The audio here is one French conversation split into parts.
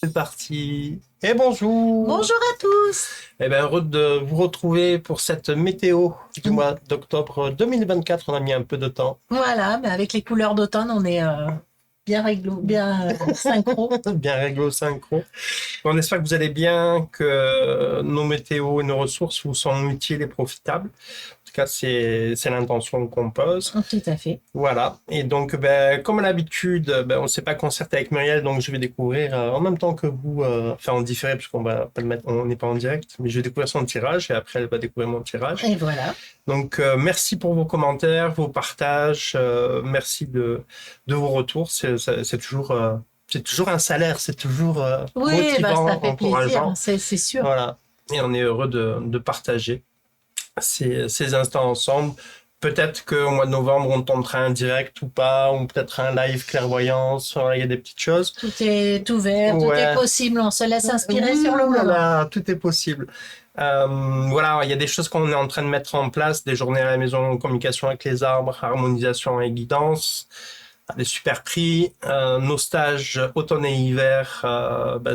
C'est parti. Et bonjour. Bonjour à tous. Eh bien, heureux de vous retrouver pour cette météo du mois d'octobre 2024. On a mis un peu de temps. Voilà, mais avec les couleurs d'automne, on est bien réglo, bien synchro. Bien réglo synchro. On espère que vous allez bien, que nos météos et nos ressources vous sont utiles et profitables. En tout cas, c'est l'intention qu'on pose. Tout à fait. Voilà. Et donc, comme à l'habitude, on ne s'est pas concerté avec Muriel, donc je vais découvrir en même temps que vous, enfin en différé, puisqu'on va pas le mettre, on n'est pas en direct, mais je vais découvrir son tirage et après elle va découvrir mon tirage. Et voilà. Donc, merci pour vos commentaires, vos partages, merci de vos retours. C'est toujours un salaire, c'est toujours Oui, bah, motivant, ça fait encourageant. plaisir, c'est sûr. Voilà. Et on est heureux de partager ces instants ensemble. Peut-être qu'au mois de novembre, on tentera un direct ou pas, ou peut-être un live clairvoyance. Voilà, il y a des petites choses. Tout est ouvert, tout est Ouais. possible. On se laisse inspirer Oui, sur le moment. voilà, tout est possible. Voilà, il y a des choses qu'on est en train de mettre en place, des journées à la maison, communication avec les arbres, harmonisation et guidance, des super prix, nos stages automne et hiver,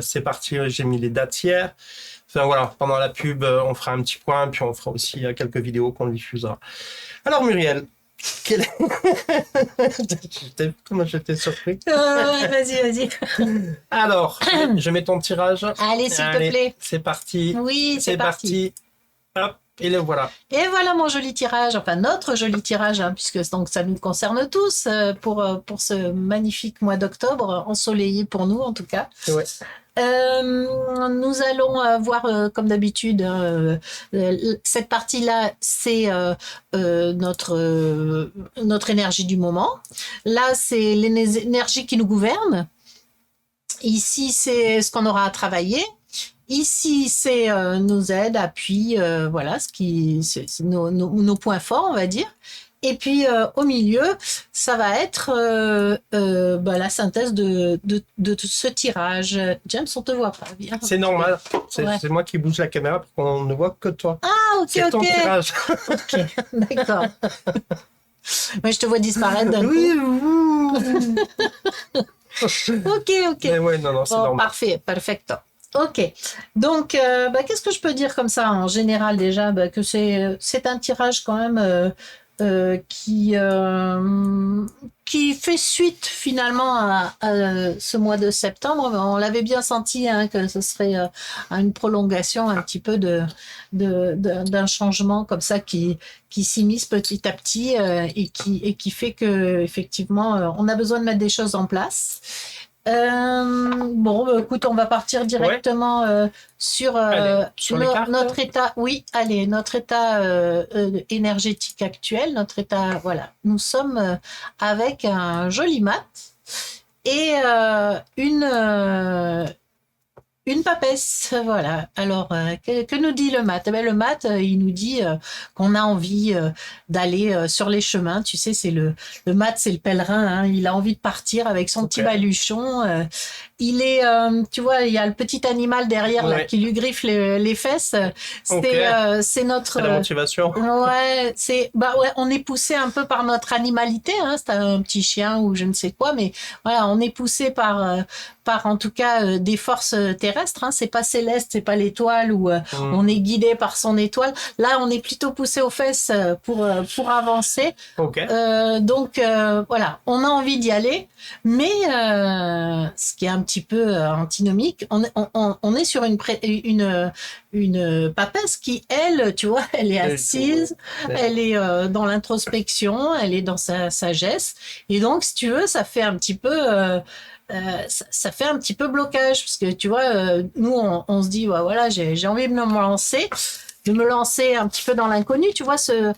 c'est parti, j'ai mis les dates hier. Enfin voilà, pendant la pub, on fera un petit point, puis on fera aussi quelques vidéos qu'on diffusera. Alors Muriel, quel... Comment j'étais surpris. Vas-y. Alors, je mets ton tirage. Allez, s'il te plaît. C'est parti. Oui, c'est parti. Hop, et le voilà. Et voilà mon joli tirage, enfin notre joli tirage, hein, puisque donc ça nous concerne tous pour ce magnifique mois d'octobre, ensoleillé pour nous en tout cas. Ouais. Nous allons voir, comme d'habitude, cette partie-là, c'est notre énergie du moment. Là, c'est l'énergie qui nous gouverne. Ici, c'est ce qu'on aura à travailler. Ici, c'est nos aides, appuis, voilà, c'est nos points forts, on va dire. Et puis au milieu, ça va être la synthèse de ce tirage. James, on te voit pas bien. C'est normal. Ouais. C'est moi qui bouge la caméra pour qu'on ne voit que toi. Ah, ok, c'est ton tirage. Ok, d'accord. Moi, je te vois disparaître d'un Oui, coup. Ok. Mais ouais, non, c'est normal. Parfait, perfecto. Ok, donc qu'est-ce que je peux dire comme ça en général déjà que c'est un tirage quand même qui fait suite finalement à ce mois de septembre. On l'avait bien senti hein, que ce serait une prolongation un petit peu d'un changement comme ça qui s'immisce petit à petit et qui fait que effectivement on a besoin de mettre des choses en place. Écoute, on va partir directement sur notre état. Oui, allez, notre état énergétique actuel, notre état. Voilà, nous sommes avec un joli mat et une papesse, voilà. Alors, que nous dit le mat? Le mat, il nous dit qu'on a envie d'aller sur les chemins. Tu sais, c'est le mat, c'est le pèlerin. Hein. Il a envie de partir avec son petit baluchon. Il est, tu vois, il y a le petit animal derrière là qui lui griffe les fesses. C'est notre. C'est la motivation. Ouais, on est poussé un peu par notre animalité. Hein. C'est un petit chien ou je ne sais quoi, mais voilà, on est poussé par en tout cas des forces terrestres. Hein. C'est pas céleste, c'est pas l'étoile où on est guidé par son étoile. Là, on est plutôt poussé aux fesses pour avancer. Donc voilà, on a envie d'y aller, mais ce qui est un petit peu antinomique, on est sur une papesse qui, elle, tu vois, elle est assise, elle est dans l'introspection, elle est dans sa sagesse, et donc si tu veux, ça fait un petit peu ça fait un petit peu blocage parce que tu vois nous on se dit voilà j'ai envie de me lancer un petit peu dans l'inconnu, tu vois ce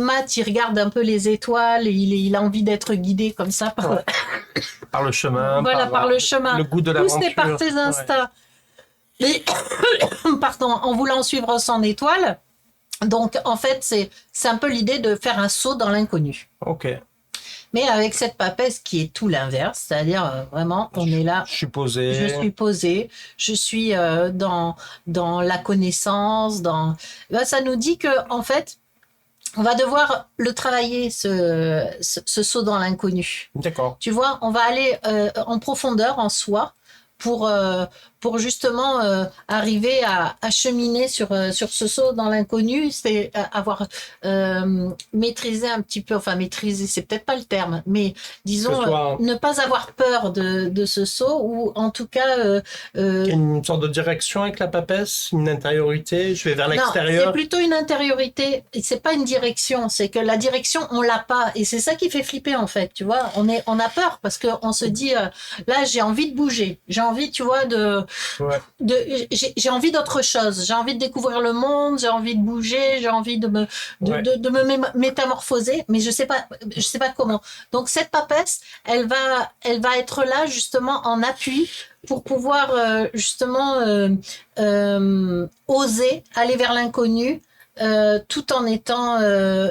mat il regarde un peu les étoiles, il a envie d'être guidé comme ça par le chemin, voilà, par le chemin, le goût de l'aventure, poussé par ses instincts et pardon, en voulant suivre son étoile. Donc en fait c'est un peu l'idée de faire un saut dans l'inconnu. Ok. Mais avec cette papesse qui est tout l'inverse, c'est-à-dire vraiment, on est là. Je suis posé. Je suis dans la connaissance, ça nous dit que en fait, on va devoir le travailler, ce saut dans l'inconnu. D'accord. Tu vois, on va aller en profondeur en soi pour, euh, pour justement arriver à cheminer sur ce saut dans l'inconnu, c'est avoir maîtrisé un petit peu, enfin maîtriser, c'est peut-être pas le terme, mais Que ce disons soit ne pas avoir peur de ce saut ou en tout cas qu'il y ait une sorte de direction avec la papesse, une intériorité, je vais vers non, c'est l'extérieur. plutôt une intériorité. Et c'est pas une direction. C'est que la direction, on l'a pas. Et c'est ça qui fait flipper, en fait. Tu vois, on a peur parce que on se dit, là, j'ai envie de bouger. J'ai envie, tu vois, Ouais, de, j'ai envie d'autre chose. J'ai envie de découvrir le monde. J'ai envie de bouger. J'ai envie ouais, de me métamorphoser. Mais je sais pas comment. Donc, cette papesse, elle va être là, justement, en appui pour pouvoir, justement, oser aller vers l'inconnu tout en étant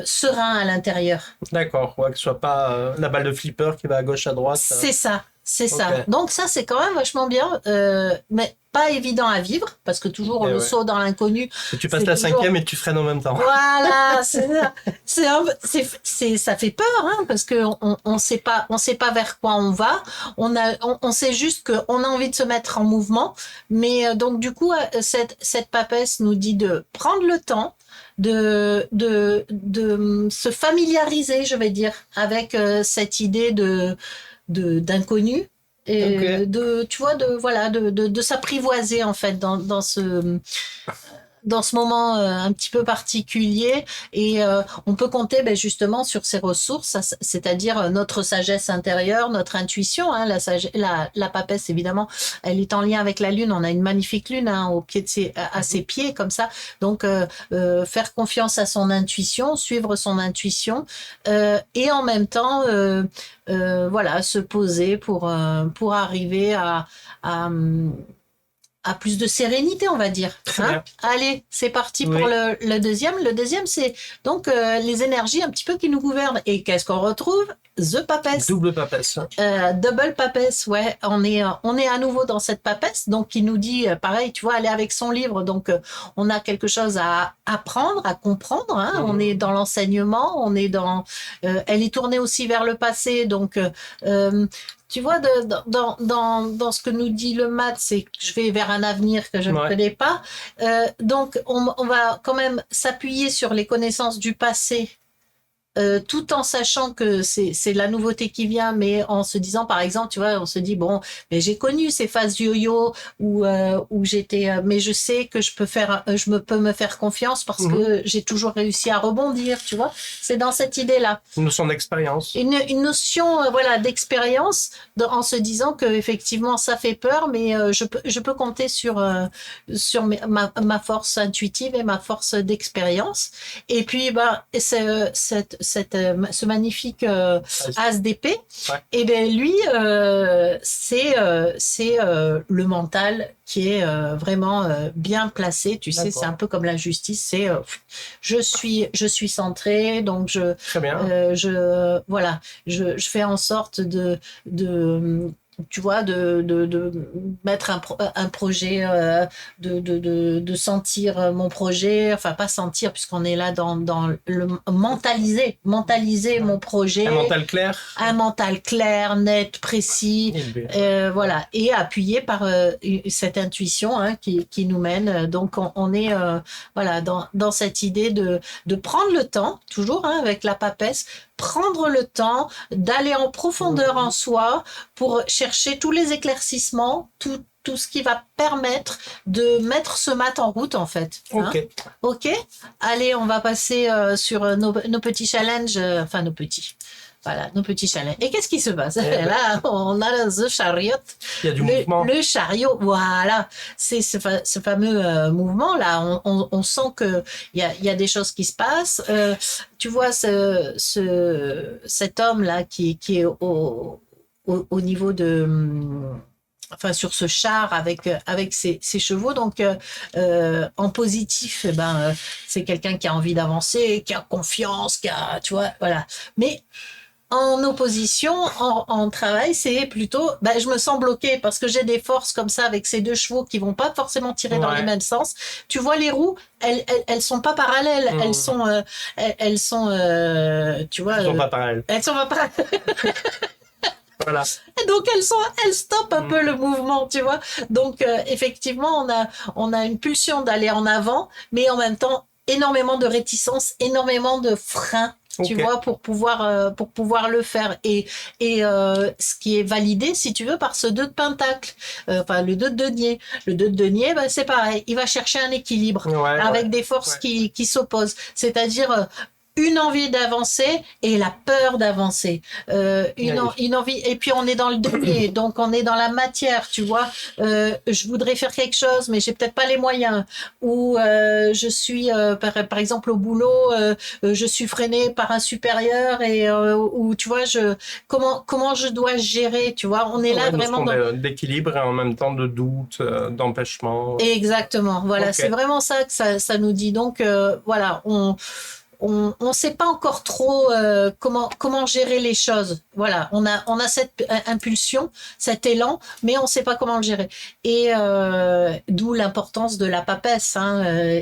serein à l'intérieur. d'accord. Ouais, que ce soit pas la balle de flipper qui va à gauche, à droite. C'est ça, c'est Ok. ça. Donc ça, c'est quand même vachement bien, mais pas évident à vivre, parce que toujours Et le ouais. saut dans l'inconnu, Et tu passes c'est la toujours... cinquième et tu freines en même temps. Voilà, c'est ça. Ça fait peur, hein, parce que on sait pas vers quoi on va. On sait juste qu'on a envie de se mettre en mouvement. Mais donc du coup, cette papesse nous dit de prendre le temps, de se familiariser, je vais dire, avec cette idée d'inconnu Ok. et tu vois, de s'apprivoiser en fait dans ce moment un petit peu particulier et on peut compter ben, justement sur ces ressources, c'est-à-dire notre sagesse intérieure, notre intuition. Hein, la papesse, évidemment, elle est en lien avec la lune. On a une magnifique lune hein, au pied de à ses pieds comme ça. Donc, faire confiance à son intuition, suivre son intuition et en même temps, voilà, se poser pour arriver à à plus de sérénité, on va dire. Très Hein. bien. Allez, c'est parti pour Oui. le deuxième. Le deuxième, c'est donc les énergies un petit peu qui nous gouvernent. Et qu'est-ce qu'on retrouve? The Papesse. Double papesse. Double papesse, ouais, on est à nouveau dans cette papesse, donc qui nous dit, pareil, tu vois, aller avec son livre, donc on a quelque chose à apprendre, à comprendre, hein, on est dans l'enseignement, on est elle est tournée aussi vers le passé, donc tu vois, dans ce que nous dit le maths, c'est que je vais vers un avenir que je ne Ouais. connais pas, donc on va quand même s'appuyer sur les connaissances du passé tout en sachant que c'est la nouveauté qui vient, mais en se disant, par exemple, tu vois, on se dit, bon, mais j'ai connu ces phases yo-yo où j'étais, mais je sais que peux me faire confiance parce que j'ai toujours réussi à rebondir, tu vois. C'est dans cette idée-là. Une notion d'expérience. Une notion, voilà, d'expérience en se disant que effectivement ça fait peur, mais je peux compter sur ma force intuitive et ma force d'expérience. Et puis, bah, ce magnifique as d'épée, Ouais. et ben lui, c'est le mental qui est vraiment bien placé. Tu sais, D'accord. c'est un peu comme la justice. C'est je suis centré, donc Très bien. voilà, je fais en sorte de tu vois, de mettre un projet, de sentir mon projet, enfin pas sentir puisqu'on est là dans le mentaliser mon projet, Un mental clair. un mental clair, net, précis, voilà, et appuyé par cette intuition hein, qui nous mène. Donc on est voilà dans cette idée de prendre le temps, toujours hein, avec la papesse, prendre le temps d'aller en profondeur en soi pour chercher tous les éclaircissements, tout ce qui va permettre de mettre ce mat en route en fait. Hein. Ok. Ok. Allez, on va passer sur nos petits challenges, enfin nos petits. Voilà, nos petits challenges. Et qu'est-ce qui se passe là, on a le chariot. Il y a du mouvement. Le chariot, voilà. C'est ce fameux mouvement-là. On sent qu'il y a des choses qui se passent. Tu vois, cet homme-là qui est au niveau de... Enfin, sur ce char avec ses chevaux. Donc, en positif, eh c'est quelqu'un qui a envie d'avancer, qui a confiance, tu vois, voilà. Mais En opposition, en travail, c'est plutôt, je me sens bloquée parce que j'ai des forces comme ça avec ces deux chevaux qui vont pas forcément tirer dans les mêmes sens. Tu vois, les roues, elles sont pas parallèles, elles sont, tu vois, Ils sont pas parallèles. elles sont pas parallèles. Voilà. Et donc elles stoppent un peu le mouvement, tu vois. Donc effectivement, on a une pulsion d'aller en avant, mais en même temps énormément de réticence, énormément de freins. Tu vois, pour pouvoir le faire. Et ce qui est validé, si tu veux, par ce 2 de pentacle, enfin le 2 de denier. Le 2 de denier, c'est pareil. Il va chercher un équilibre avec des forces qui s'opposent. C'est-à-dire une envie d'avancer et la peur d'avancer. Une envie. Et puis on est dans le denier, donc on est dans la matière, tu vois. Je voudrais faire quelque chose, mais j'ai peut-être pas les moyens. Ou je suis, par exemple, au boulot, je suis freinée par un supérieur et ou tu vois, comment je dois gérer, tu vois. On est là vraiment dans d'équilibre et en même temps de doute, d'empêchement. Exactement. Voilà, c'est vraiment ça que ça nous dit. Donc voilà, on sait pas encore trop comment gérer les choses. Voilà, on a cette impulsion, cet élan, mais on sait pas comment le gérer. Et d'où l'importance de la papesse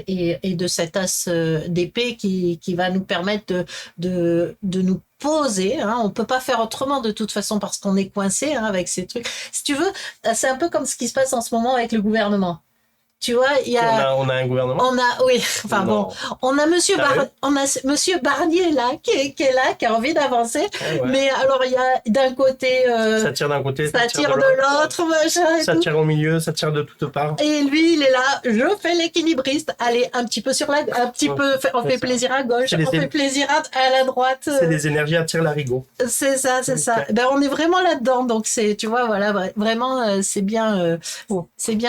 et de cet as d'épée qui va nous permettre de nous poser. On peut pas faire autrement de toute façon parce qu'on est coincé avec ces trucs. Si tu veux, c'est un peu comme ce qui se passe en ce moment avec le gouvernement. Tu vois, on a un gouvernement. Oui, enfin bon, on a Monsieur Barnier là qui est là, qui a envie d'avancer. Mais alors il y a d'un côté, ça tire d'un côté, ça tire de l'autre, machin. Ça tire au milieu, ça tire de toutes parts. Et lui, il est là, je fais l'équilibriste. Allez, un petit peu on fait plaisir à gauche, on fait plaisir à la droite. C'est des énergies à tire-larigot. C'est ça. On est vraiment là-dedans, donc tu vois, voilà, vraiment, c'est bien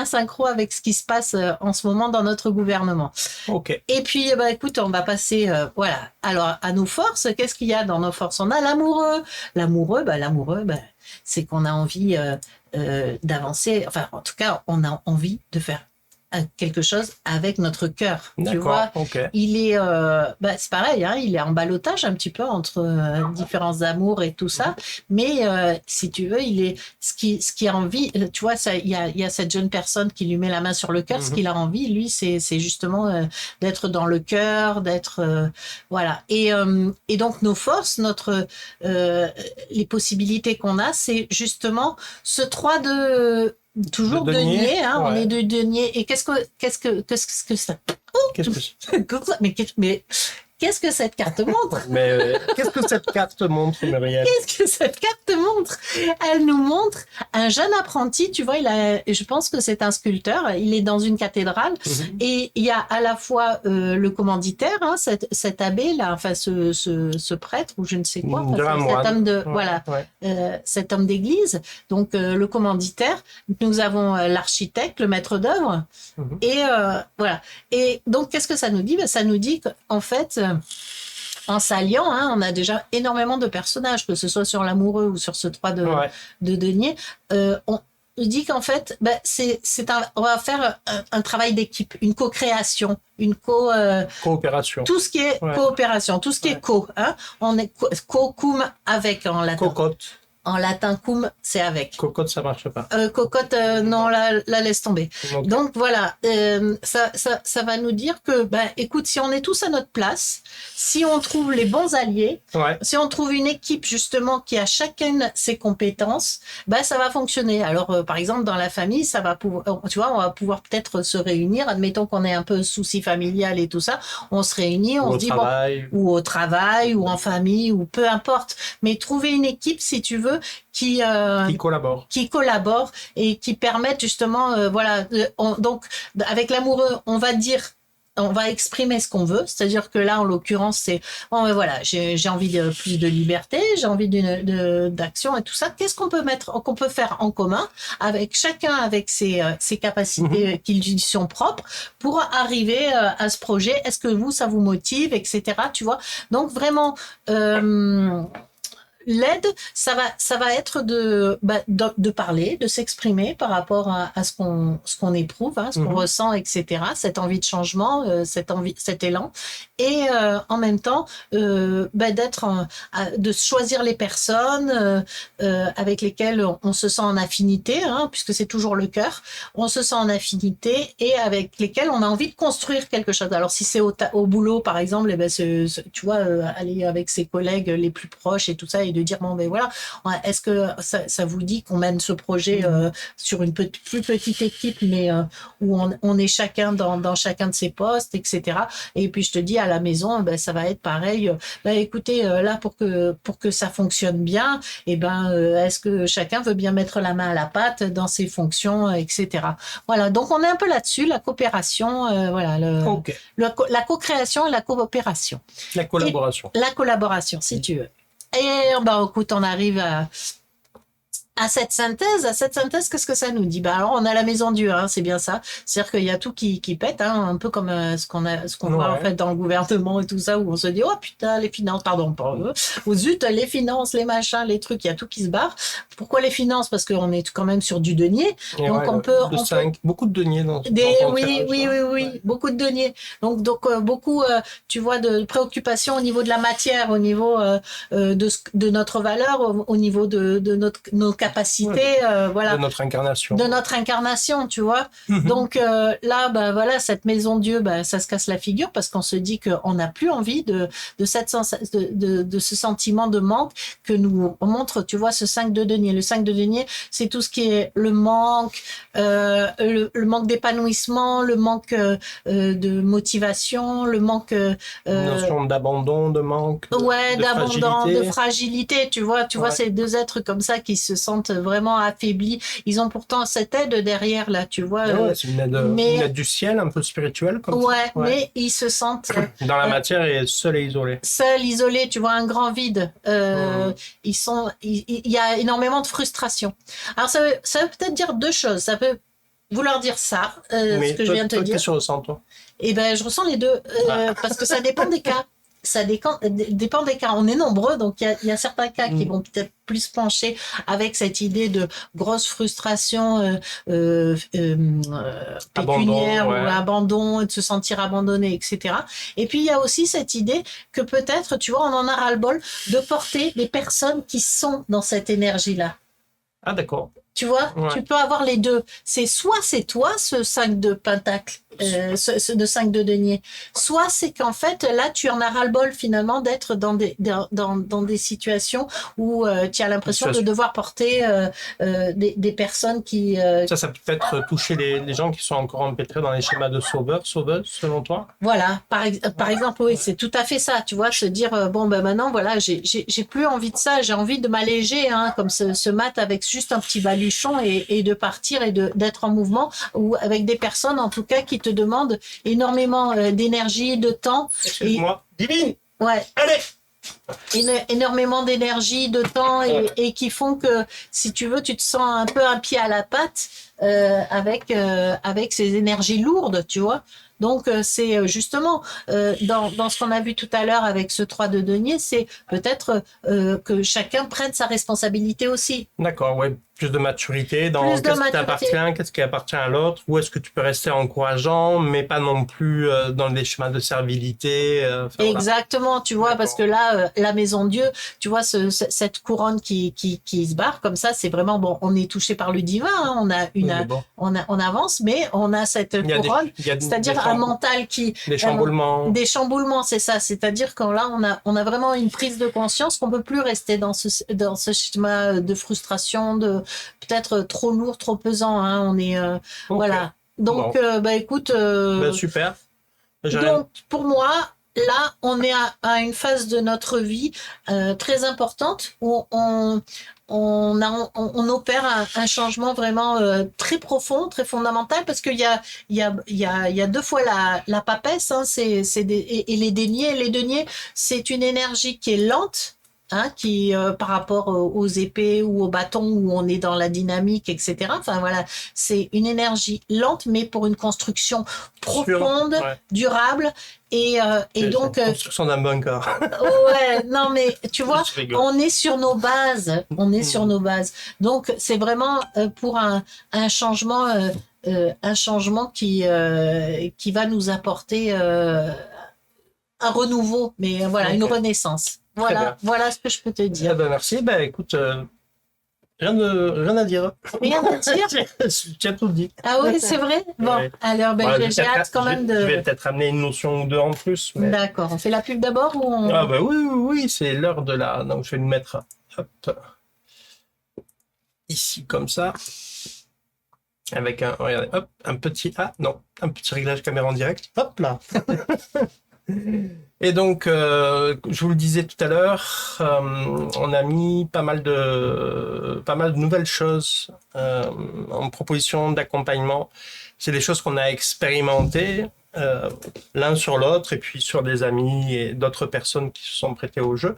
synchro avec ce qui se passe en ce moment dans notre gouvernement. Et puis, écoute, on va passer, alors à nos forces. Qu'est-ce qu'il y a dans nos forces? On a l'amoureux. L'amoureux, c'est qu'on a envie d'avancer. Enfin, en tout cas, on a envie de faire quelque chose avec notre cœur. Tu vois, il est, c'est pareil, il est en ballottage un petit peu entre différents amours et tout ça. Mais si tu veux, il est ce qui a envie. Tu vois, ça, il y a cette jeune personne qui lui met la main sur le cœur. Ce qu'il a envie, lui, c'est justement d'être dans le cœur, d'être voilà. Et donc nos forces, les possibilités qu'on a, c'est justement ce 3 de toujours de denier, on est de denier. Et qu'est-ce que ça mais qu'est-ce que cette carte montre? Qu'est-ce que cette carte montre, Muriel? Qu'est-ce que cette carte montre? Elle nous montre un jeune apprenti, tu vois, je pense que c'est un sculpteur, il est dans une cathédrale, et il y a à la fois le commanditaire, cet abbé là, enfin ce prêtre ou je ne sais quoi, cet homme cet homme d'église, donc le commanditaire, nous avons l'architecte, le maître d'œuvre, et voilà. Et donc qu'est-ce que ça nous dit? Ça nous dit qu'en fait, en s'alliant, on a déjà énormément de personnages, que ce soit sur l'amoureux ou sur ce 3 de denier. On dit qu'en fait, on va faire un travail d'équipe, une co-création, une coopération. Tout ce qui est coopération, tout ce qui est on est cum avec en latin. Cocotte. En latin, cum, c'est avec. Cocotte, ça marche pas. Cocotte, non, la laisse tomber. Donc voilà, ça va nous dire que, écoute, si on est tous à notre place, si on trouve les bons alliés, si on trouve une équipe justement qui a chacune ses compétences, ça va fonctionner. Alors, par exemple, dans la famille, ça va pouvoir, tu vois, on va pouvoir peut-être se réunir. Admettons qu'on ait un peu souci familial et tout ça, on se réunit, on se dit ou au travail, ou en famille, ou peu importe. Mais trouver une équipe, si tu veux, qui collabore et qui permettent justement donc avec l'amoureux on va exprimer ce qu'on veut, c'est-à-dire que là en l'occurrence c'est j'ai envie de plus de liberté, j'ai envie d'action et tout ça. Qu'est-ce qu'on peut faire en commun avec chacun avec ses capacités qui lui sont propres pour arriver à ce projet? Est-ce que ça vous motive, etc. Tu vois, donc vraiment l'aide, ça va être de parler, de s'exprimer par rapport à ce qu'on éprouve, hein, ce qu'on ressent, etc. Cette envie de changement, cet élan, et en même temps de choisir les personnes avec lesquelles on se sent en affinité, hein, puisque c'est toujours le cœur. On se sent en affinité et avec lesquelles on a envie de construire quelque chose. Alors si c'est au boulot par exemple, tu vois, aller avec ses collègues les plus proches et tout ça et de dire bon ben voilà, est-ce que ça vous dit qu'on mène ce projet sur une plus petite équipe, mais où on est chacun dans chacun de ses postes, etc. Et puis je te dis à la maison, ça va être pareil. Écoutez, là pour que ça fonctionne bien, est-ce que chacun veut bien mettre la main à la pâte dans ses fonctions, etc. Voilà, donc on est un peu là-dessus, la coopération, voilà, la co-création et la coopération. La collaboration. La collaboration, si tu veux. Et écoute, on arrive à cette synthèse, qu'est-ce que ça nous dit? Alors, on a la maison Dieu, hein, c'est bien ça. C'est-à-dire qu'il y a tout qui pète, hein, un peu comme ce qu'on voit en fait dans le gouvernement et tout ça, où on se dit oh putain les finances, pardon, pas eux, ou zut les finances, les machins, les trucs, il y a tout qui se barre. Pourquoi les finances? Parce qu'on est quand même sur du denier, et donc beaucoup de deniers dans. Oui, beaucoup de deniers. Donc beaucoup, tu vois, de préoccupations au niveau de la matière, au niveau de notre valeur, au niveau de nos capacités, voilà, de notre incarnation, tu vois. Donc là, voilà, cette maison Dieu, ça se casse la figure parce qu'on se dit qu'on n'a plus envie de ce sentiment de manque que nous montre, tu vois, ce 5 de denier. Le 5 de denier, c'est tout ce qui est le manque, le manque d'épanouissement, le manque de motivation, le manque notion d'abandon, de manque, de fragilité, tu vois, ces deux êtres comme ça qui se sentent vraiment affaiblis. Ils ont pourtant cette aide derrière là, tu vois. C'est une aide du ciel, un peu spirituelle comme ça. Mais ils se sentent dans la matière et seuls et isolés. Seuls, isolés, tu vois, un grand vide. Il y a énormément de frustration. Alors ça veut peut-être dire deux choses. Ça peut vouloir dire ça, ce que je viens de te dire. Qu'est-ce que tu ressens toi? Je ressens les deux, parce que ça dépend des cas. Ça dépend des cas. On est nombreux, donc il y a certains cas qui vont peut-être plus pencher avec cette idée de grosse frustration pécuniaire ou abandon, de se sentir abandonné, etc. Et puis il y a aussi cette idée que peut-être, tu vois, on en a ras-le-bol de porter des personnes qui sont dans cette énergie-là. Ah d'accord. Tu vois, tu peux avoir les deux. C'est toi, ce 5 de pentacle, de 5 de denier. Soit c'est qu'en fait, là, tu en as ras-le-bol finalement d'être dans des situations où tu as l'impression de devoir porter des personnes qui... Ça peut peut-être toucher les gens qui sont encore empêtrés dans les schémas de sauveuses, selon toi? Voilà, par exemple, oui, c'est tout à fait ça, tu vois, se dire, maintenant, voilà, j'ai plus envie de ça, j'ai envie de m'alléger, hein, comme ce mat avec juste un petit baluchon et de partir et d'être en mouvement, ou avec des personnes, en tout cas, qui te demandent énormément d'énergie, de temps. Excuse-moi, divine. Ouais. Allez. Énormément d'énergie, de temps et qui font que, si tu veux, tu te sens un peu un pied à la patte avec ces énergies lourdes, tu vois. Donc, c'est justement, dans ce qu'on a vu tout à l'heure avec ce 3 de denier, c'est peut-être que chacun prenne sa responsabilité aussi. D'accord, ouais. Plus de maturité dans qu'est-ce qui t'appartient, qu'est-ce qui appartient à l'autre, où est-ce que tu peux rester encourageant, mais pas non plus dans des schémas de servilité. Exactement, voilà. Tu vois, parce que là, la maison Dieu, tu vois, cette couronne qui se barre comme ça, c'est vraiment bon. On est touché par le divin, hein, on avance, mais on a cette couronne, c'est-à-dire un mental qui des chamboulements. Des chamboulements, c'est ça. C'est-à-dire que là, on a vraiment une prise de conscience qu'on peut plus rester dans ce schéma de frustration, de peut-être trop lourd, trop pesant, hein. On est voilà. Donc écoute, super. Donc pour moi, là, on est à une phase de notre vie très importante où on opère un changement vraiment très profond, très fondamental, parce qu'il y a deux fois la papesse, hein, et les deniers. Les deniers, c'est une énergie qui est lente, hein, qui par rapport aux épées ou aux bâtons où on est dans la dynamique, etc. Enfin voilà, c'est une énergie lente, mais pour une construction profonde, Ouais. durable. Et C'est donc, la construction d'un bunker. ouais, non, mais tu vois, Je rigole. on est sur nos bases. On est sur nos bases. Donc, c'est vraiment pour un changement qui va nous apporter un renouveau, mais voilà, une Ok. renaissance. Très bien. Voilà ce que je peux te Eh dire. ben, merci. Ben, écoute, rien à dire. Rien à dire. Tu as tout dit. Ah oui, c'est vrai? Bon, Ouais. alors ben, Bon, j'ai hâte quand même je vais de... peut-être amener une notion ou deux en plus. Mais... D'accord. On fait la pub d'abord ou Ah on... bah oui, oui, oui, c'est l'heure de la... Donc je vais le mettre hop, ici comme ça. Avec regardez, hop, un petit... Ah non, un petit réglage caméra en direct. Hop là. Et donc, je vous le disais tout à l'heure, on a mis pas mal de nouvelles choses en proposition d'accompagnement. C'est des choses qu'on a expérimentées l'un sur l'autre et puis sur des amis et d'autres personnes qui se sont prêtées au jeu.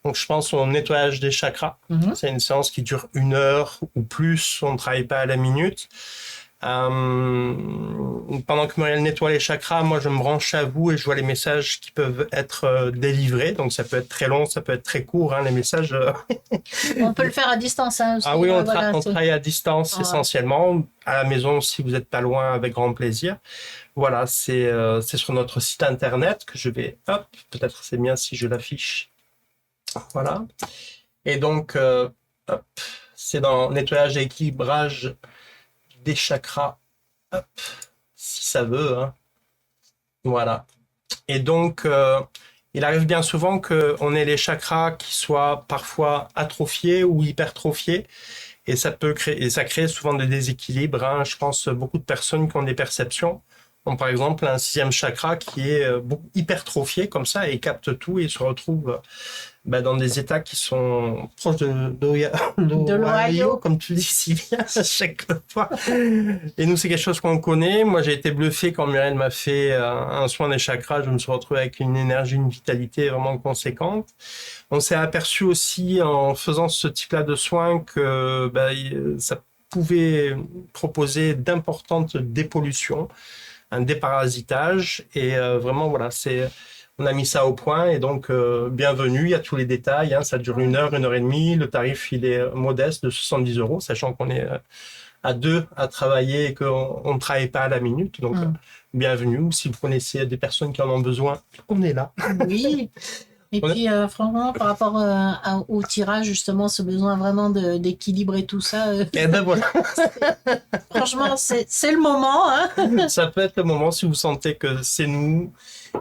Donc, je pense au nettoyage des chakras. Mhm. C'est une séance qui dure 1 heure ou plus. On ne travaille pas à la minute. Pendant que Muriel nettoie les chakras, moi je me branche à vous et je vois les messages qui peuvent être délivrés. Donc ça peut être très long, ça peut être très court, hein, les messages. On peut le faire à distance, hein, aussi. Ah oui, Voilà, on c'est- travaille à distance Ouais. essentiellement. À la maison, si vous n'êtes pas loin, avec grand plaisir. Voilà, c'est sur notre site internet que je vais. Hop, peut-être c'est bien si je l'affiche. Voilà. Et donc, hop, c'est dans nettoyage et équilibrage des chakras. Hop, si ça veut, hein. Voilà. Et donc, il arrive bien souvent qu'on ait les chakras qui soient parfois atrophiés ou hypertrophiés. Et ça crée souvent des déséquilibres, hein. Je pense beaucoup de personnes qui ont des perceptions ont par exemple un 6e chakra qui est hypertrophié comme ça et capte tout et se retrouve dans des états qui sont proches De l'Ohio. comme tu dis si bien à chaque fois. Et nous, c'est quelque chose qu'on connaît. Moi, j'ai été bluffé quand Muriel m'a fait un soin des chakras. Je me suis retrouvé avec une énergie, une vitalité vraiment conséquente. On s'est aperçu aussi en faisant ce type-là de soins que ça pouvait proposer d'importantes dépollutions, un déparasitage. Et vraiment, voilà, on a mis ça au point et donc bienvenue, il y a tous les détails, hein, ça dure 1 heure, 1 heure et demie, le tarif il est modeste de 70 €, sachant qu'on est à deux à travailler et qu'on ne travaille pas à la minute, donc bienvenue, si vous connaissez des personnes qui en ont besoin, on est là. Oui. Et On est- puis, franchement, par rapport au tirage, justement, ce besoin vraiment d'équilibrer tout ça, Et ben voilà, franchement, c'est le moment, hein. ça peut être le moment si vous sentez que c'est nous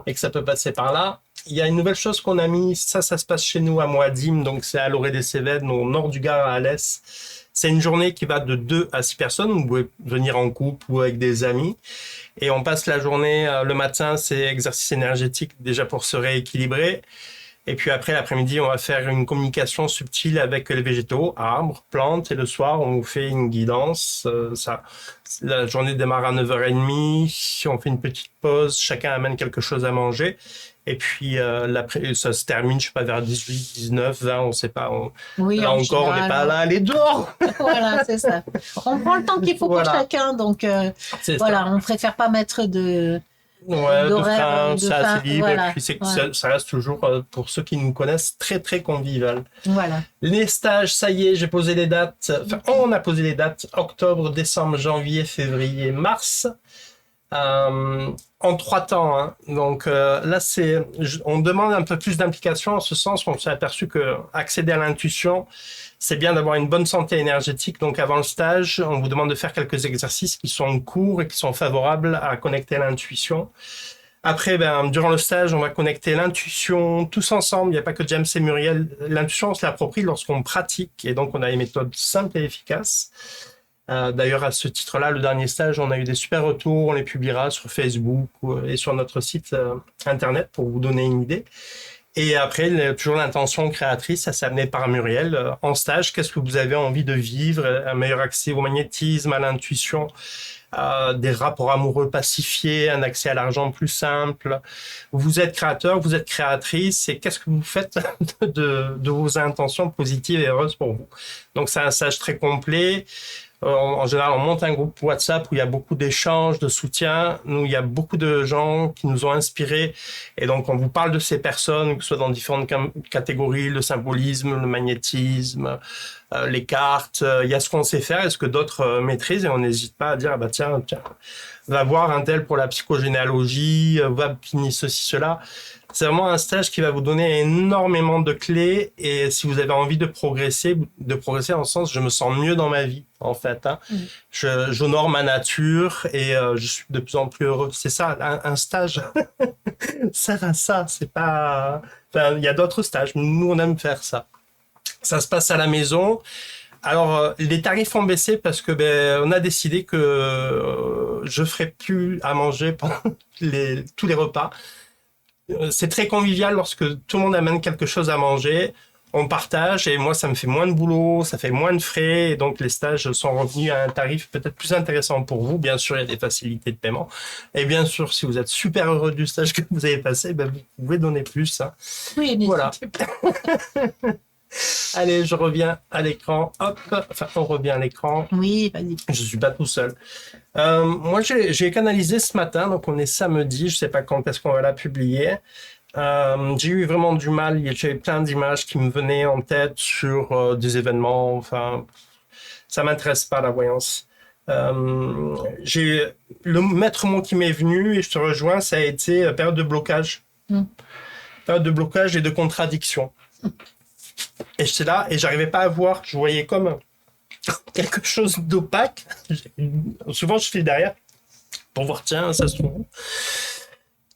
et que ça peut passer par là. Il y a une nouvelle chose qu'on a mis, ça se passe chez nous à Moadim, donc c'est à l'Orée des Cévennes, au nord du Gard à Alès. C'est une journée qui va de 2 à 6 personnes, vous pouvez venir en couple ou avec des amis. Et on passe la journée, le matin, c'est exercice énergétique déjà pour se rééquilibrer. Et puis après, l'après-midi, on va faire une communication subtile avec les végétaux, arbres, plantes. Et le soir, on vous fait une guidance. La journée démarre à 9h30. On fait une petite pause. Chacun amène quelque chose à manger. Et puis, ça se termine, je sais pas, vers 18, 19, 20, on sait pas. Oui, Là en encore, on n'est général, pas là, allez dehors! Voilà, c'est ça. On prend le temps qu'il faut Voilà. pour chacun, donc C'est voilà, on préfère pas mettre Ouais, de d'horaire, frein, de c'est fin, assez libre. voilà, Et puis, ouais. ça reste toujours, pour ceux qui nous connaissent, très, très convivial. Voilà. Les stages, ça y est, j'ai posé les dates. Enfin, on a posé les dates octobre, décembre, janvier, février, mars. En 3 temps, hein. Donc là, on demande un peu plus d'implication en ce sens. On s'est aperçu que accéder à l'intuition, c'est bien d'avoir une bonne santé énergétique. Donc avant le stage, on vous demande de faire quelques exercices qui sont courts et qui sont favorables à connecter à l'intuition. Après, durant le stage, on va connecter l'intuition tous ensemble. Il n'y a pas que James et Muriel. L'intuition, on se l'approprie lorsqu'on pratique. Et donc, on a des méthodes simples et efficaces. D'ailleurs, à ce titre-là, le dernier stage, on a eu des super retours. On les publiera sur Facebook et sur notre site internet pour vous donner une idée. Et après, toujours l'intention créatrice, ça s'est amené par Muriel. En stage, qu'est-ce que vous avez envie de vivre? Un meilleur accès au magnétisme, à l'intuition, des rapports amoureux pacifiés, un accès à l'argent plus simple. Vous êtes créateur, vous êtes créatrice, et qu'est-ce que vous faites de vos intentions positives et heureuses pour vous. Donc c'est un stage très complet. En général, on monte un groupe WhatsApp où il y a beaucoup d'échanges, de soutien. Nous, il y a beaucoup de gens qui nous ont inspirés. Et donc, on vous parle de ces personnes, que ce soit dans différentes catégories, le symbolisme, le magnétisme, les cartes. Il y a ce qu'on sait faire et ce que d'autres maîtrisent. Et on n'hésite pas à dire, ah bah tiens, va voir un tel pour la psychogénéalogie, va finir ceci, cela. C'est vraiment un stage qui va vous donner énormément de clés, et si vous avez envie de progresser dans le sens, je me sens mieux dans ma vie, en fait. Hein. J'honore ma nature et je suis de plus en plus heureux. C'est ça, un stage sert à ça. C'est pas. Enfin, il y a d'autres stages, mais nous on aime faire ça. Ça se passe à la maison. Alors, les tarifs ont baissé parce que on a décidé que je ferai plus à manger pendant tous les repas. C'est très convivial lorsque tout le monde amène quelque chose à manger. On partage et moi, ça me fait moins de boulot, ça fait moins de frais. Et donc, les stages sont revenus à un tarif peut-être plus intéressant pour vous. Bien sûr, il y a des facilités de paiement. Et bien sûr, si vous êtes super heureux du stage que vous avez passé, vous pouvez donner plus. Hein. Oui, voilà. Allez, je reviens à l'écran. Hop, enfin, on revient à l'écran. Oui, vas-y. Je suis pas tout seul. Moi, j'ai canalisé ce matin, donc on est samedi, je sais pas quand est-ce qu'on va la publier. J'ai eu vraiment du mal, j'ai eu plein d'images qui me venaient en tête sur des événements, enfin, ça m'intéresse pas la voyance. J'ai le maître mot qui m'est venu, et je te rejoins, ça a été période de blocage. Période de blocage et de contradiction. Et j'étais là, et j'arrivais pas à voir, je voyais comme quelque chose d'opaque. Souvent, je file derrière pour voir, tiens, ça se trouve.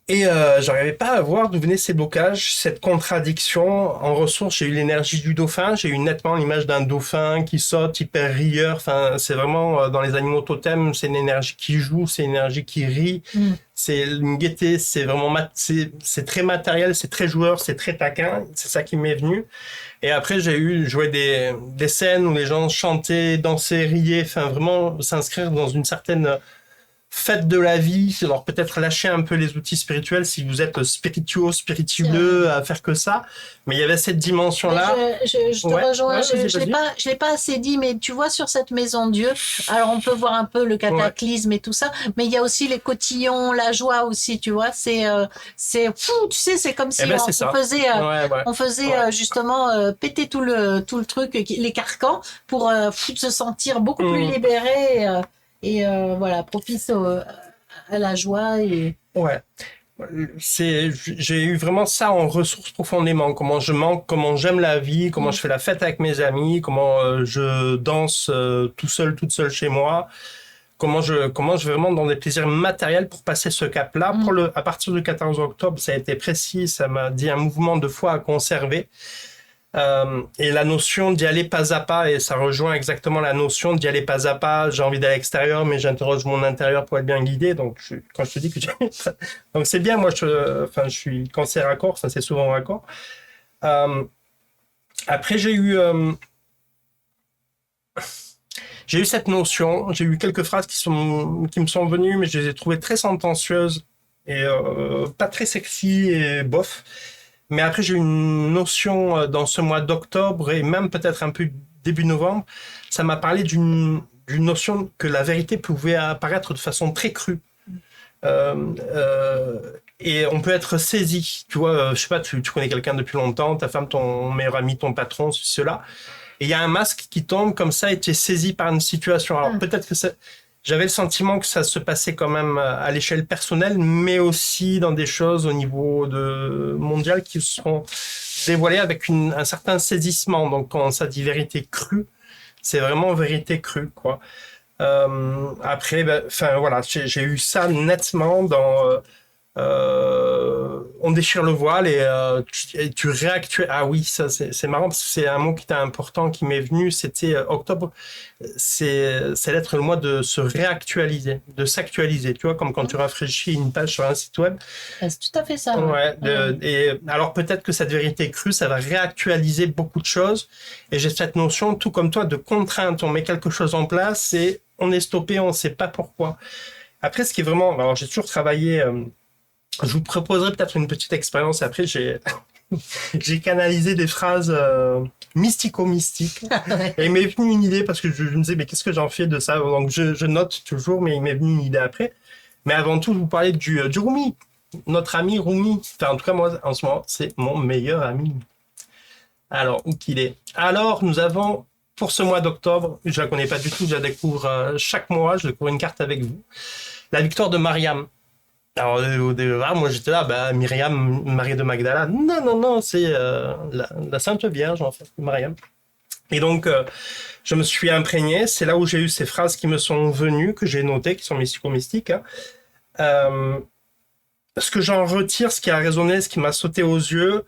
Et j'arrivais pas à voir d'où venaient ces blocages, cette contradiction. En ressources, j'ai eu l'énergie du dauphin. J'ai eu nettement l'image d'un dauphin qui saute, hyper rieur. Enfin, c'est vraiment, dans les animaux totems, c'est une énergie qui joue, c'est une énergie qui rit. C'est une gaieté, c'est vraiment c'est très matériel, c'est très joueur, c'est très taquin. C'est ça qui m'est venu. Et après, j'ai joué des scènes où les gens chantaient, dansaient, riaient, enfin vraiment s'inscrire dans une certaine fête de la vie. Alors peut-être lâcher un peu les outils spirituels si vous êtes spiritueux à faire que ça. Mais il y avait cette dimension-là. Je te rejoins. Je l'ai pas assez dit, mais tu vois, sur cette maison Dieu, alors on peut voir un peu le cataclysme et tout ça, mais il y a aussi les cotillons, la joie aussi, tu vois. C'est fou, tu sais, c'est comme si on faisait justement péter tout le truc, les carcans, pour se sentir beaucoup plus libéré. Et voilà, propice à la joie. Ouais. J'ai eu vraiment ça en ressources profondément. Comment je manque, comment j'aime la vie, comment je fais la fête avec mes amis, comment je danse toute seule chez moi. Comment je vais vraiment dans des plaisirs matériels pour passer ce cap-là. À partir du 14 octobre, ça a été précis, ça m'a dit un mouvement de foi à conserver. Et la notion d'y aller pas à pas, et ça rejoint exactement la notion d'y aller pas à pas. J'ai envie d'aller à l'extérieur, mais j'interroge mon intérieur pour être bien guidé. Donc, quand je te dis que donc c'est bien, moi, je suis quand c'est raccord, ça c'est souvent raccord. Après, j'ai eu cette notion, j'ai eu quelques phrases qui me sont venues, mais je les ai trouvées très sentencieuses et pas très sexy et bof. Mais après, j'ai eu une notion dans ce mois d'octobre et même peut-être un peu début novembre. Ça m'a parlé d'une notion que la vérité pouvait apparaître de façon très crue. Et on peut être saisi. Tu vois, je sais pas, tu connais quelqu'un depuis longtemps, ta femme, ton meilleur ami, ton patron, cela. Et il y a un masque qui tombe comme ça et tu es saisi par une situation. Alors peut-être que j'avais le sentiment que ça se passait quand même à l'échelle personnelle, mais aussi dans des choses au niveau mondial qui sont dévoilées avec un certain saisissement. Donc, quand ça dit vérité crue, c'est vraiment vérité crue, quoi. Après, voilà, j'ai eu ça nettement dans On déchire le voile et tu réactualises. Ah oui, ça c'est marrant parce que c'est un mot qui était important qui m'est venu. C'était octobre. C'est l'être le mois de se réactualiser, de s'actualiser. Tu vois, comme quand tu rafraîchis une page sur un site web. C'est tout à fait ça. Ouais. Et alors peut-être que cette vérité crue, ça va réactualiser beaucoup de choses. Et j'ai cette notion, tout comme toi, de contrainte. On met quelque chose en place et on est stoppé, on ne sait pas pourquoi. Après, ce qui est vraiment, alors j'ai toujours travaillé. Je vous proposerai peut-être une petite expérience. Après, j'ai canalisé des phrases mystico-mystiques. Et il m'est venu une idée parce que je me disais, mais qu'est-ce que j'en fais de ça? Donc, je note toujours, mais il m'est venu une idée après. Mais avant tout, je vous parlais du Rumi. Notre ami Rumi. Enfin, en tout cas, moi, en ce moment, c'est mon meilleur ami. Alors, où qu'il est? Alors, nous avons, pour ce mois d'octobre, je la connais pas du tout, je la découvre chaque mois, je découvre une carte avec vous. La victoire de Mariam. Alors, au départ, moi, j'étais là, bah, Myriam, Marie de Magdala. Non, non, non, c'est la Sainte Vierge, en fait, Mariam. Et donc, je me suis imprégné. C'est là où j'ai eu ces phrases qui me sont venues, que j'ai notées, qui sont mystico-mystiques. Hein. Ce que j'en retire, ce qui a résonné, ce qui m'a sauté aux yeux,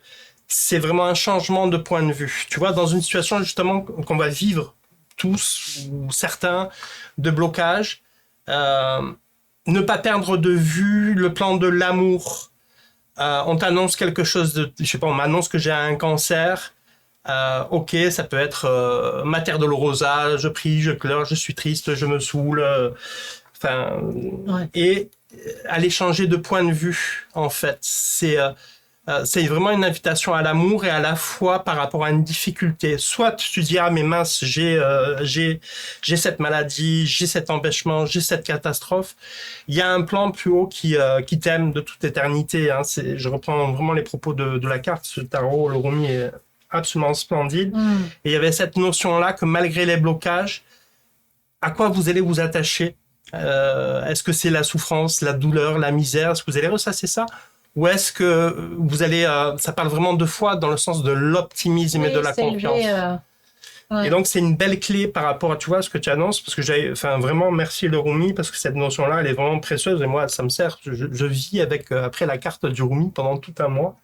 c'est vraiment un changement de point de vue. Tu vois, dans une situation, justement, qu'on va vivre tous, ou certains, de blocage, ne pas perdre de vue le plan de l'amour. On t'annonce quelque chose de, je sais pas, on m'annonce que j'ai un cancer. Ok, ça peut être Mater Dolorosa, je prie, je pleure, je suis triste, je me saoule. Enfin, ouais. Et aller changer de point de vue, en fait, c'est vraiment une invitation à l'amour et à la foi par rapport à une difficulté. Soit tu dis, ah mais mince, j'ai cette maladie, j'ai cet empêchement, j'ai cette catastrophe. Il y a un plan plus haut qui t'aime de toute éternité. Hein. Je reprends vraiment les propos de la carte. Ce tarot, le Rumi est absolument splendide. Et il y avait cette notion-là que malgré les blocages, à quoi vous allez vous attacher? Est-ce que c'est la souffrance, la douleur, la misère? Est-ce que vous allez ressasser ça? Ou est-ce que vous allez... ça parle vraiment de foi dans le sens de l'optimisme et de la confiance. Ouais. Et donc, c'est une belle clé par rapport à, tu vois, ce que tu annonces, parce que vraiment, merci le Rumi, parce que cette notion-là, elle est vraiment précieuse, et moi, ça me sert. Je vis avec, après la carte du Rumi pendant tout un mois.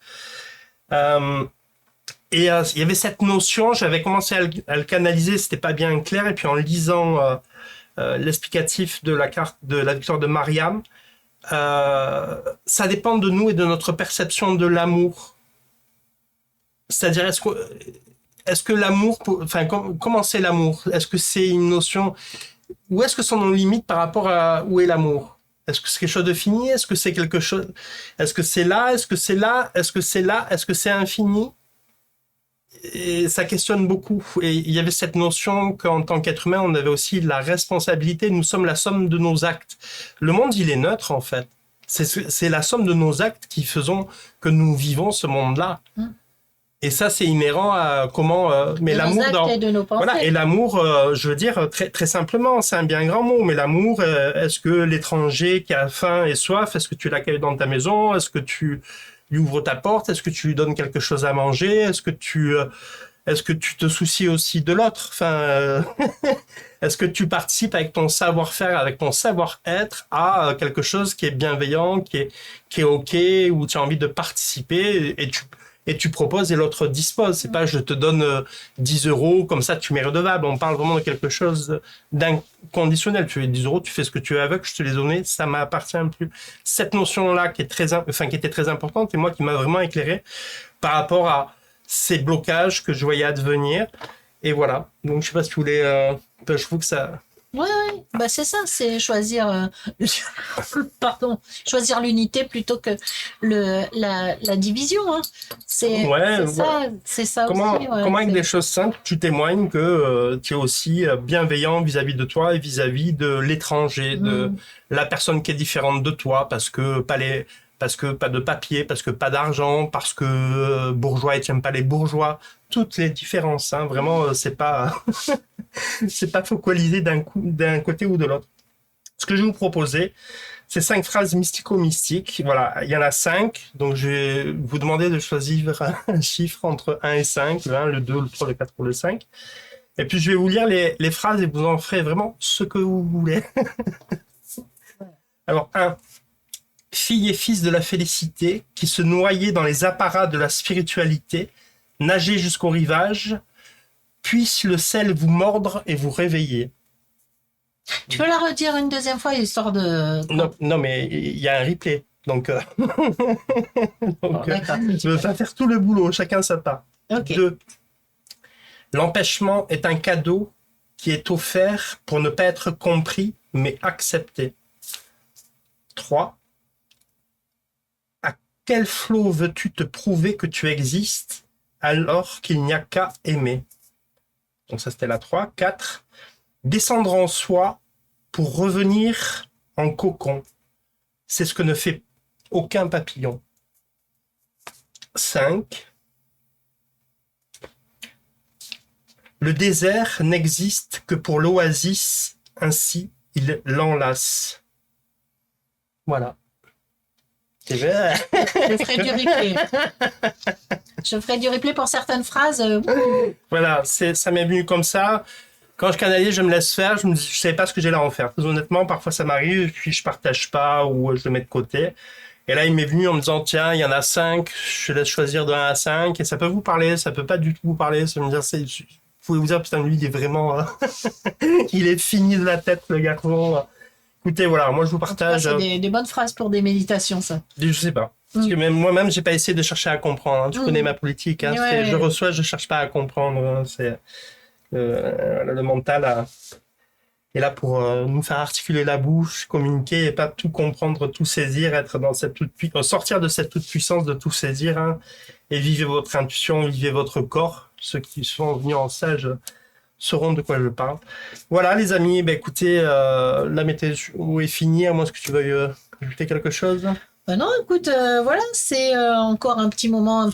Et il y avait cette notion, j'avais commencé à le canaliser, c'était pas bien clair, et puis en lisant l'explicatif de la carte de la victoire de Mariam, ça dépend de nous et de notre perception de l'amour. C'est-à-dire, est-ce que l'amour, enfin, comment c'est l'amour? Est-ce que c'est une notion, où est-ce que sont nos limites par rapport à où est l'amour? Est-ce que c'est quelque chose de fini? Est-ce que c'est quelque chose, est-ce que c'est là? Est-ce que c'est là? Est-ce que c'est là? Est-ce que c'est infini? Et ça questionne beaucoup. Et il y avait cette notion qu'en tant qu'être humain, on avait aussi la responsabilité. Nous sommes la somme de nos actes. Le monde, il est neutre, en fait. C'est la somme de nos actes qui faisons que nous vivons ce monde-là. Et ça, c'est inhérent à comment... mais l'amour... Voilà, et l'amour, je veux dire, très, très simplement, c'est un bien grand mot, mais l'amour, est-ce que l'étranger qui a faim et soif, est-ce que tu l'accueilles dans ta maison? Est-ce que tu lui ouvres ta porte? Est-ce que tu lui donnes quelque chose à manger? Est-ce que tu te soucies aussi de l'autre? Enfin, est-ce que tu participes avec ton savoir-faire, avec ton savoir-être à quelque chose qui est bienveillant, qui est OK, où tu as envie de participer et tu proposes et l'autre dispose. C'est pas je te donne 10 euros, comme ça tu m'es redevable. On parle vraiment de quelque chose d'inconditionnel. Tu as 10 euros, tu fais ce que tu veux avec, je te les donne, ça m'appartient plus. Cette notion-là qui était très importante et moi qui m'a vraiment éclairé par rapport à ces blocages que je voyais advenir. Et voilà. Donc je sais pas si tu voulais... je trouve que ça... Ouais, bah c'est ça, c'est choisir, choisir l'unité plutôt que la division. Hein. C'est ça comment, aussi. Ouais, comment avec des choses simples, tu témoignes que tu es aussi bienveillant vis-à-vis de toi et vis-à-vis de l'étranger, de la personne qui est différente de toi, parce que pas de papier, parce que pas d'argent, parce que bourgeois et t'aimes pas les bourgeois. Toutes les différences, hein, vraiment, c'est pas c'est pas focalisé d'un côté ou de l'autre. Ce que je vais vous proposer, c'est 5 phrases mystico-mystiques. Voilà, il y en a 5, donc je vais vous demander de choisir un chiffre entre 1 et 5, le 1, le 2, le 3, le 4 ou le 5. Et puis je vais vous lire les phrases et vous en ferez vraiment ce que vous voulez. Alors, 1. filles et fils de la félicité, qui se noyaient dans les apparats de la spiritualité, nagez jusqu'au rivage, puisse le sel vous mordre et vous réveiller. Tu peux la redire une deuxième fois, histoire de... Non, mais il y a un replay. Donc, Bon, d'accord. je veux pas faire tout le boulot, chacun sa part. Ok. 2. L'empêchement est un cadeau qui est offert pour ne pas être compris, mais accepté. 3. À quel flot veux-tu te prouver que tu existes alors qu'il n'y a qu'à aimer? Donc ça, c'était la 3. 4. Descendre en soi pour revenir en cocon. C'est ce que ne fait aucun papillon. 5. Le désert n'existe que pour l'oasis, ainsi il l'enlace. Voilà. C'est vrai. Je ferai du replay. Je ferai du replay pour certaines phrases. Voilà, ça m'est venu comme ça. Quand je canalise, je me laisse faire. Je savais pas ce que j'allais en faire. Très honnêtement, parfois ça m'arrive, puis je partage pas ou je le mets de côté. Et là, il m'est venu en me disant, tiens, il y en a 5, je laisse choisir de 1 à 5, et ça peut vous parler, ça peut pas du tout vous parler. Ça veut me dire, vous pouvez vous dire, putain, lui, il est vraiment, il est fini de la tête, le garçon. Écoutez, voilà, moi je vous partage. C'est des bonnes phrases pour des méditations, ça. Je sais pas. Parce que même moi-même, j'ai pas essayé de chercher à comprendre. Hein. Tu connais ma politique. Hein. Ouais. Je reçois, je cherche pas à comprendre. Hein. C'est le mental est là pour nous faire articuler la bouche, communiquer et pas tout comprendre, tout saisir, être dans cette sortir de cette toute puissance de tout saisir. Hein. Et vivez votre intuition, vivez votre corps. Ceux qui sont venus en sage sauront de quoi je parle. Voilà, les amis. Ben écoutez, la météo est finie. À moins que tu veuilles ajouter quelque chose. Non, écoute, voilà, c'est encore un petit moment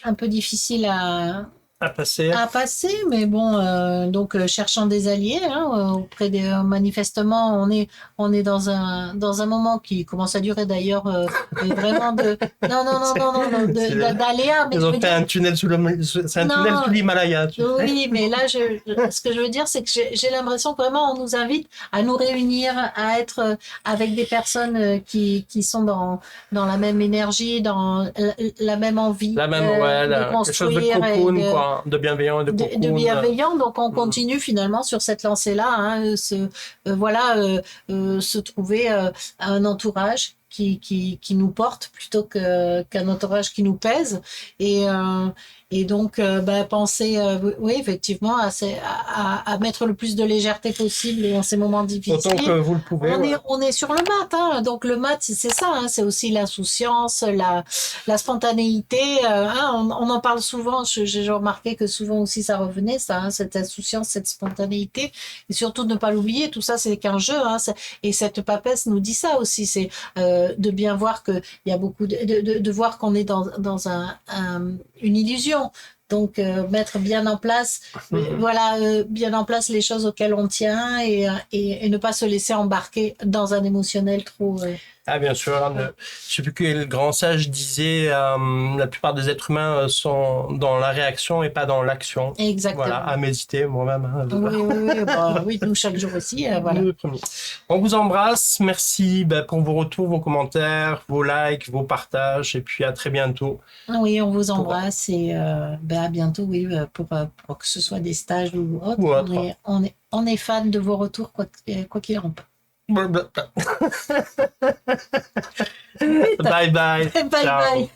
un peu difficile À passer. à passer, mais bon, donc cherchant des alliés auprès des manifestement, on est dans un moment qui commence à durer d'ailleurs vraiment de d'aléas. Mais Ils je ont veux fait dire, un tunnel c'est un Non. tunnel sous l'Himalaya. Tu sais. oui, mais là, ce que je veux dire, c'est que j'ai l'impression que vraiment, on nous invite à nous réunir, à être avec des personnes qui sont dans la même énergie, dans la même envie La même, de quelque chose de construire et cocoon, quoi, de bienveillant et de cocoon. de bienveillant. Donc, on continue finalement sur cette lancée-là, hein, se trouver un entourage qui nous porte plutôt qu'un entourage qui nous pèse. Et donc, penser, oui, effectivement, à mettre le plus de légèreté possible et en ces moments difficiles. Autant que vous le pouvez. On est sur le mat, hein. Donc le mat, c'est ça, hein. C'est aussi l'insouciance, la spontanéité. On en parle souvent. J'ai remarqué que souvent aussi ça revenait, ça, hein, cette insouciance, cette spontanéité. Et surtout ne pas l'oublier. Tout ça, c'est qu'un jeu. Hein. Et cette papesse nous dit ça aussi. C'est de bien voir que il y a beaucoup de voir qu'on est dans une illusion. Donc mettre bien en place, bien en place les choses auxquelles on tient et ne pas se laisser embarquer dans un émotionnel trop. Ah bien sûr, je sais plus quel grand sage disait, la plupart des êtres humains sont dans la réaction et pas dans l'action. Exactement. Voilà, à méditer moi-même. Hein, Oui, nous chaque jour aussi, voilà. Le premier. On vous embrasse, merci pour vos retours, vos commentaires, vos likes, vos partages et puis à très bientôt. Oui, on vous embrasse et à bientôt, oui, pour que ce soit des stages ou autre. Ou autre. On est fan de vos retours, quoi qu'il en soit. Bye bye. Bye Ciao. bye.